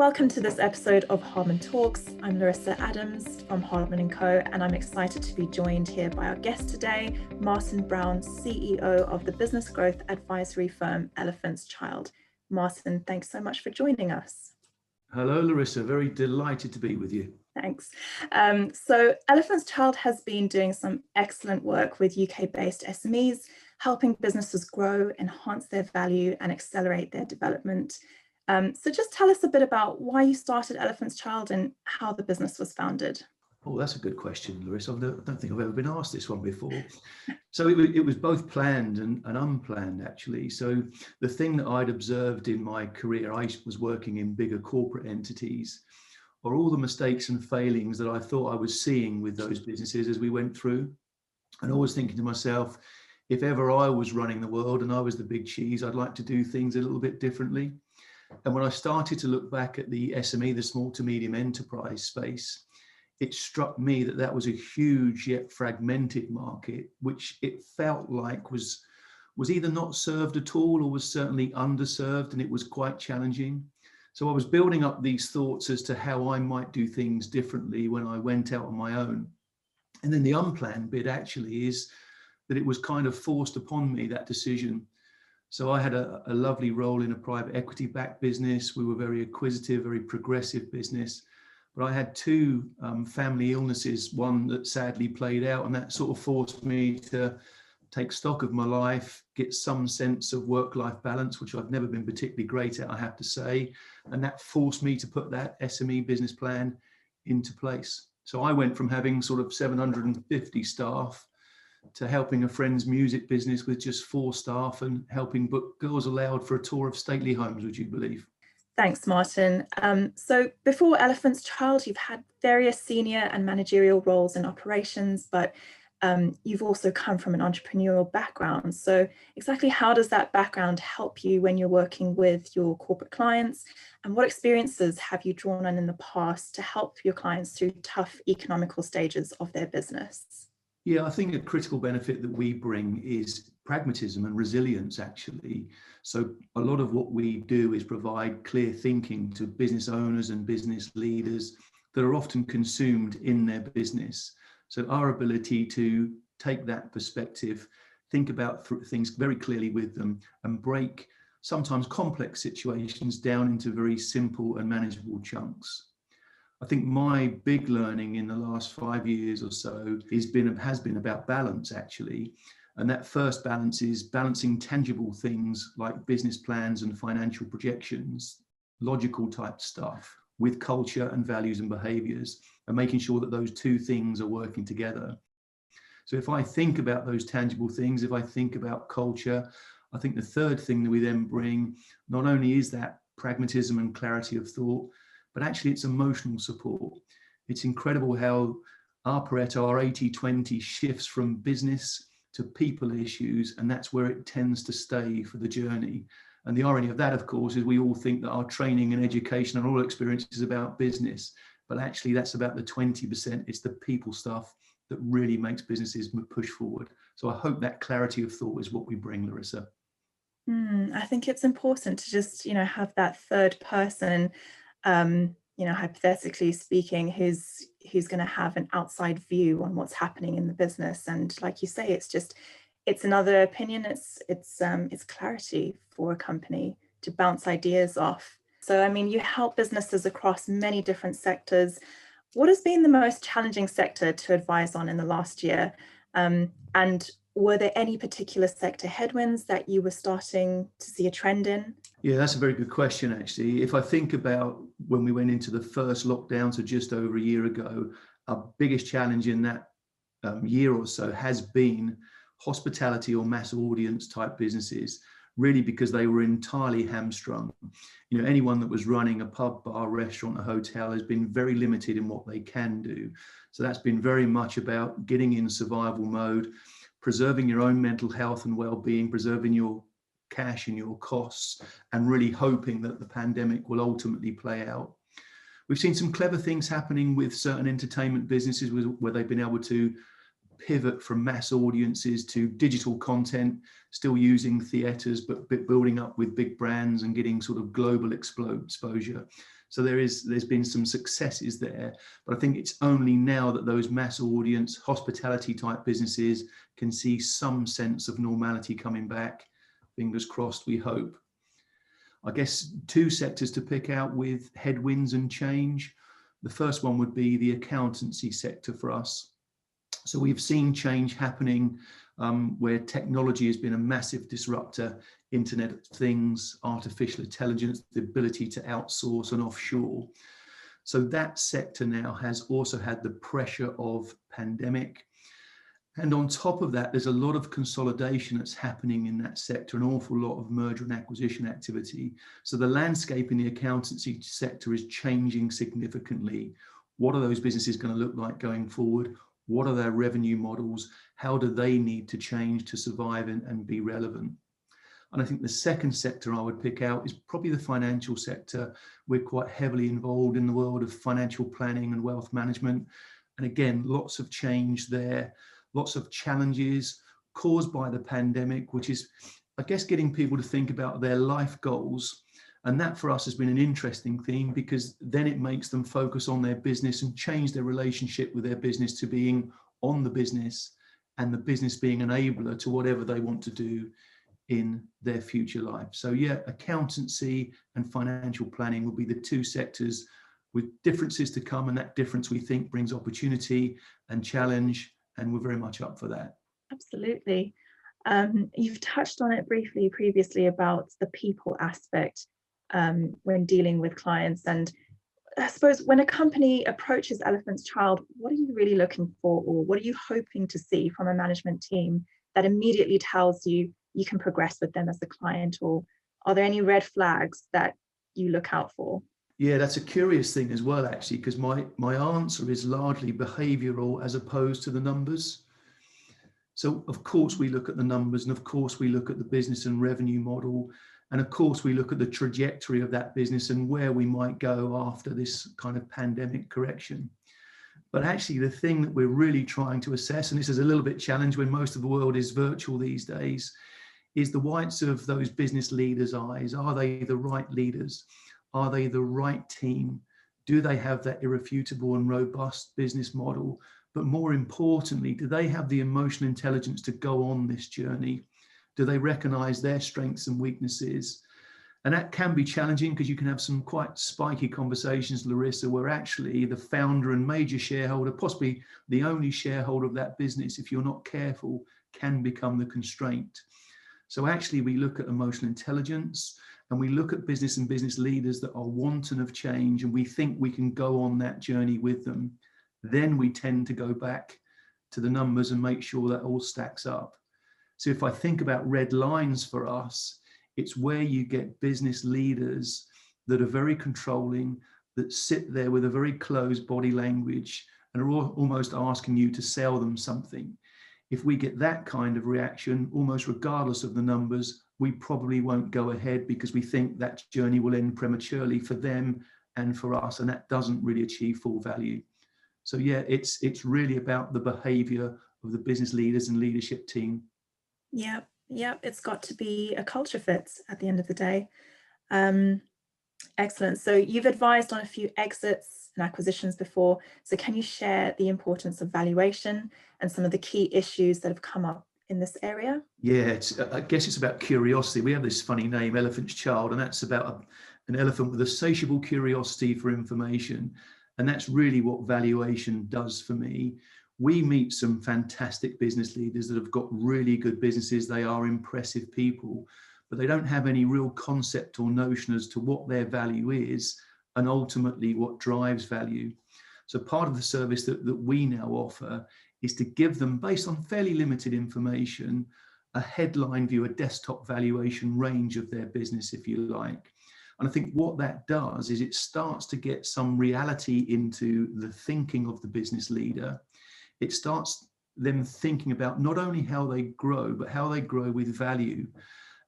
Welcome to this episode of Hardman Talks. I'm Larissa Adams from Hardman & Co, and I'm excited to be joined here by our guest today, Martin Brown, CEO of the business growth advisory firm Elephant's Child. Martin, thanks so much for joining us. Hello, Larissa. Very delighted to be with you. Thanks. So Elephant's Child has been doing some excellent work with UK-based SMEs, helping businesses grow, enhance their value, and accelerate their development. So just tell us a bit about why you started Elephant's Child and how the business was founded. Oh, that's a good question, Larissa. I don't think I've ever been asked this one before. So it was both planned and unplanned, actually. So the thing that I'd observed in my career, I was working in bigger corporate entities, are all the mistakes and failings that I thought I was seeing with those businesses as we went through. And always thinking to myself, if ever I was running the world and I was the big cheese, I'd like to do things a little bit differently. And when I started to look back at the SME, the small to medium enterprise space, it struck me that that was a huge yet fragmented market, which it felt like was either not served at all or was certainly underserved, and it was quite challenging. So I was building up these thoughts as to how I might do things differently when I went out on my own. And then the unplanned bit actually is that it was kind of forced upon me, that decision. So I had a lovely role in a private equity backed business. We were very acquisitive, very progressive business. But I had two family illnesses, one that sadly played out, and that sort of forced me to take stock of my life, get some sense of work-life balance, which I've never been particularly great at, I have to say. And that forced me to put that SME business plan into place. So I went from having sort of 750 staff to helping a friend's music business with just 4 staff and helping book Girls Aloud for a tour of stately homes, would you believe? Thanks, Martin. So before Elephant's Child, you've had various senior and managerial roles in operations, but you've also come from an entrepreneurial background. So exactly how does that background help you when you're working with your corporate clients? And what experiences have you drawn on in the past to help your clients through tough economical stages of their business? Yeah, I think a critical benefit that we bring is pragmatism and resilience, actually. So a lot of what we do is provide clear thinking to business owners and business leaders that are often consumed in their business. So our ability to take that perspective, think about things very clearly with them, and break sometimes complex situations down into very simple and manageable chunks. I think my big learning in the last 5 years or so has been about balance, actually. And that first balance is balancing tangible things like business plans and financial projections, logical type stuff, with culture and values and behaviors, and making sure that those two things are working together. So if I think about those tangible things, if I think about culture, I think the third thing that we then bring not only is that pragmatism and clarity of thought, but actually it's emotional support. It's incredible how our Pareto, our 80-20 shifts from business to people issues, and that's where it tends to stay for the journey. And the irony of that, of course, is we all think that our training and education and all experience is about business, but actually that's about the 20%. It's the people stuff that really makes businesses push forward. So I hope that clarity of thought is what we bring, Larissa. I think it's important to just, have that third person, hypothetically speaking, who's going to have an outside view on what's happening in the business. And like you say, it's another opinion. It's clarity for a company to bounce ideas off. So, you help businesses across many different sectors. What has been the most challenging sector to advise on in the last year? And were there any particular sector headwinds that you were starting to see a trend in? Yeah, that's a very good question, actually. If I think about when we went into the first lockdown, so just over a year ago, our biggest challenge in that year or so has been hospitality or mass audience type businesses, really because they were entirely hamstrung. Anyone that was running a pub, bar, restaurant, a hotel has been very limited in what they can do. So that's been very much about getting in survival mode, preserving your own mental health and well-being, preserving your cash and your costs, and really hoping that the pandemic will ultimately play out. We've seen some clever things happening with certain entertainment businesses where they've been able to pivot from mass audiences to digital content, still using theatres, but building up with big brands and getting sort of global exposure. So there's been some successes there, but I think it's only now that those mass audience hospitality type businesses can see some sense of normality coming back. Fingers crossed, we hope. I guess two sectors to pick out with headwinds and change. The first one would be the accountancy sector for us. So we've seen change happening where technology has been a massive disruptor, Internet of Things, artificial intelligence, the ability to outsource and offshore. So that sector now has also had the pressure of pandemic. And on top of that, there's a lot of consolidation that's happening in that sector, an awful lot of merger and acquisition activity. So the landscape in the accountancy sector is changing significantly. What are those businesses going to look like going forward? What are their revenue models? How do they need to change to survive and be relevant? And I think the second sector I would pick out is probably the financial sector. We're quite heavily involved in the world of financial planning and wealth management. And again, lots of change there, lots of challenges caused by the pandemic, which is, I guess, getting people to think about their life goals. And that for us has been an interesting theme, because then it makes them focus on their business and change their relationship with their business to being on the business, and the business being an enabler to whatever they want to do in their future life. So yeah, accountancy and financial planning will be the two sectors with differences to come, and that difference we think brings opportunity and challenge, and we're very much up for that. Absolutely. You've touched on it briefly previously about the people aspect when dealing with clients. And I suppose when a company approaches Elephant's Child, what are you really looking for, or what are you hoping to see from a management team that immediately tells you you can progress with them as a client? Or are there any red flags that you look out for? Yeah, that's a curious thing as well, actually, because my answer is largely behavioral as opposed to the numbers. So of course we look at the numbers, and of course we look at the business and revenue model, and of course we look at the trajectory of that business and where we might go after this kind of pandemic correction. But actually the thing that we're really trying to assess, and this is a little bit challenged when most of the world is virtual these days, is the whites of those business leaders' eyes. Are they the right leaders? Are they the right team? Do they have that irrefutable and robust business model? But more importantly, do they have the emotional intelligence to go on this journey? Do they recognize their strengths and weaknesses? And that can be challenging, because you can have some quite spiky conversations, Larissa, where actually the founder and major shareholder, possibly the only shareholder of that business, if you're not careful, can become the constraint. So actually we look at emotional intelligence, and we look at business and business leaders that are wanton of change, and we think we can go on that journey with them. Then we tend to go back to the numbers and make sure that all stacks up. So if I think about red lines for us, it's where you get business leaders that are very controlling, that sit there with a very closed body language and are almost asking you to sell them something. If we get that kind of reaction, almost regardless of the numbers, we probably won't go ahead, because we think that journey will end prematurely for them and for us, and that doesn't really achieve full value. So yeah, it's really about the behavior of the business leaders and leadership team. Yeah, it's got to be a culture fit at the end of the day. Excellent. So you've advised on a few exits and acquisitions before. So can you share the importance of valuation and some of the key issues that have come up in this area? Yeah, I guess it's about curiosity. We have this funny name, Elephant's Child, and that's about an elephant with a satiable curiosity for information. And that's really what valuation does for me. We meet some fantastic business leaders that have got really good businesses. They are impressive people, but they don't have any real concept or notion as to what their value is and ultimately what drives value. So part of the service that we now offer is to give them, based on fairly limited information, a headline view, a desktop valuation range of their business, if you like. And I think what that does is it starts to get some reality into the thinking of the business leader. It starts them thinking about not only how they grow, but how they grow with value.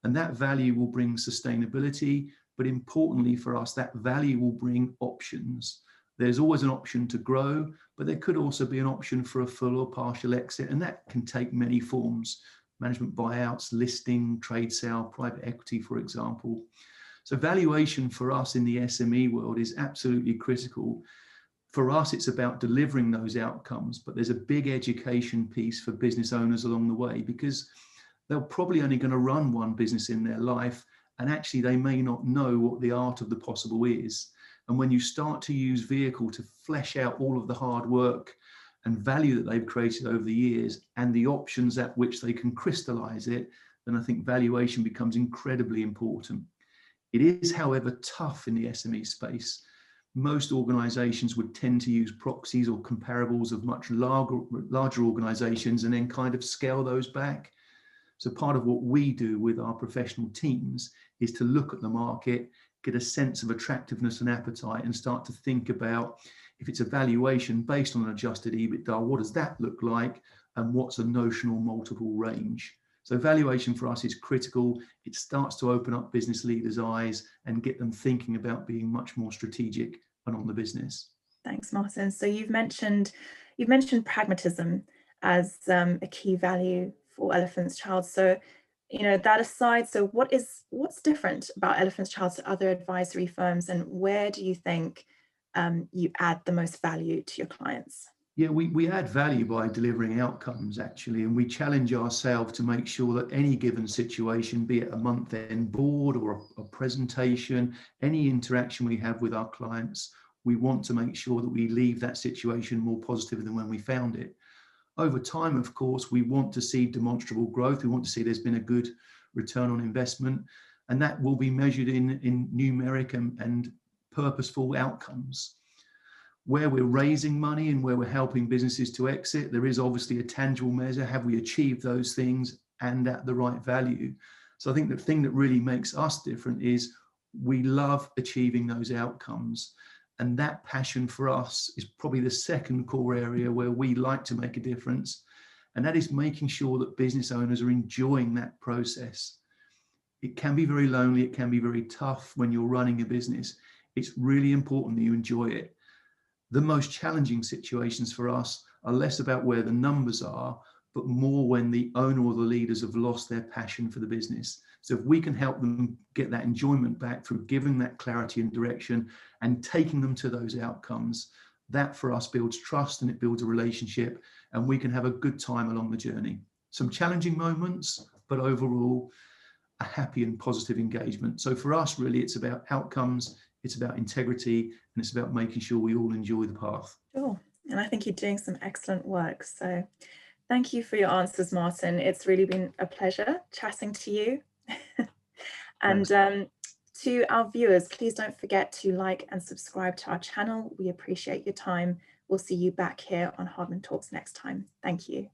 And that value will bring sustainability, but importantly for us, that value will bring options. There's always an option to grow, but there could also be an option for a full or partial exit, and that can take many forms: management buyouts, listing, trade sale, private equity, for example. So valuation for us in the SME world is absolutely critical. For us, it's about delivering those outcomes, but there's a big education piece for business owners along the way, because they're probably only going to run one business in their life, and actually they may not know what the art of the possible is. And when you start to use vehicle to flesh out all of the hard work and value that they've created over the years and the options at which they can crystallize it, then I think valuation becomes incredibly important. It is, however, tough in the SME space. Most organizations would tend to use proxies or comparables of much larger organizations and then kind of scale those back. So part of what we do with our professional teams is to look at the market, get a sense of attractiveness and appetite, and start to think about, if it's a valuation based on an adjusted EBITDA, what does that look like, and what's a notional multiple range? So valuation for us is critical. It starts to open up business leaders' eyes and get them thinking about being much more strategic and on the business. Thanks, Martin. So you've mentioned pragmatism as a key value for Elephant's Child. So, that aside, so what's different about Elephant's Child to other advisory firms, and where do you think you add the most value to your clients? Yeah, we add value by delivering outcomes, actually, and we challenge ourselves to make sure that any given situation, be it a month-end board or a presentation, any interaction we have with our clients, we want to make sure that we leave that situation more positive than when we found it. Over time, of course, we want to see demonstrable growth. We want to see there's been a good return on investment, and that will be measured in numeric and purposeful outcomes. Where we're raising money and where we're helping businesses to exit, there is obviously a tangible measure. Have we achieved those things and at the right value? So I think the thing that really makes us different is we love achieving those outcomes. And that passion for us is probably the second core area where we like to make a difference. And that is making sure that business owners are enjoying that process. It can be very lonely. It can be very tough when you're running a business. It's really important that you enjoy it. The most challenging situations for us are less about where the numbers are, but more when the owner or the leaders have lost their passion for the business. So if we can help them get that enjoyment back through giving that clarity and direction and taking them to those outcomes, that for us builds trust and it builds a relationship, and we can have a good time along the journey. Some challenging moments, but overall a happy and positive engagement. So for us, really, it's about outcomes, it's about integrity, and it's about making sure we all enjoy the path. Sure. And I think you're doing some excellent work. So thank you for your answers, Martin. It's really been a pleasure chatting to you. And to our viewers, please don't forget to like and subscribe to our channel. We appreciate your time. We'll see you back here on Hardman Talks next time. Thank you.